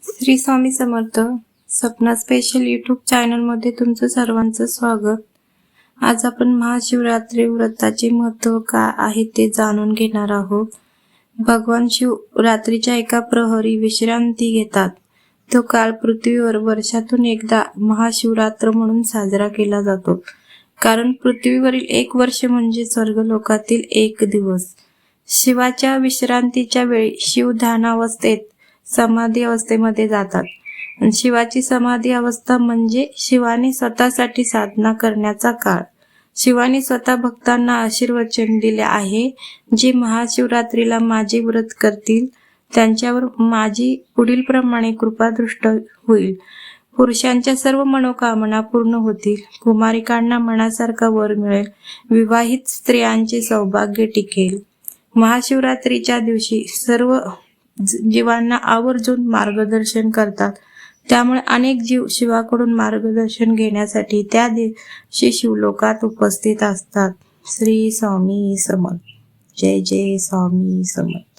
Shri Swami Samarth. Sapna special YouTube चॅनलमध्ये तुमचं सर्वांचं स्वागत. आज आपण महाशिवरात्री व्रताचे महत्त्व काय आहे ते जाणून घेणार आहोत. भगवान शिव रात्रीच्या एका प्रहरी विश्रांती घेतात. तो काळ पृथ्वीवर वर्षातून एकदा महाशिवरात्र म्हणून साजरा केला जातो, कारण पृथ्वीवरील एक वर्ष म्हणजे स्वर्गलोकातील एक दिवस. शिवाच्या विश्रांतीच्या वेळी शिव ध्यानावस्थेत समाधी अवस्थेमध्ये जातात. शिवाची समाधी अवस्था म्हणजे शिवाने स्वतःसाठी साधना करण्याचा काळ. शिवाने स्वतः भक्तांना आशीर्वचन दिले आहे, जे महाशिवरात्रीला माझे व्रत करतील त्यांच्यावर माझी पुढील प्रमाणे कृपादृष्टी होईल. पुरुषांच्या सर्व मनोकामना पूर्ण होतील. कुमारिकांना मनासारखा वर मिळेल. विवाहित स्त्रियांचे सौभाग्य टिकेल. महाशिवरात्रीच्या दिवशी सर्व जीवांना आवर्जून मार्गदर्शन करतात. त्यामुळे अनेक जीव शिवाकडून मार्गदर्शन घेण्यासाठी त्या दिवशी शिवलोकात उपस्थित असतात. श्री स्वामी समर्थ. जय जय स्वामी समर्थ.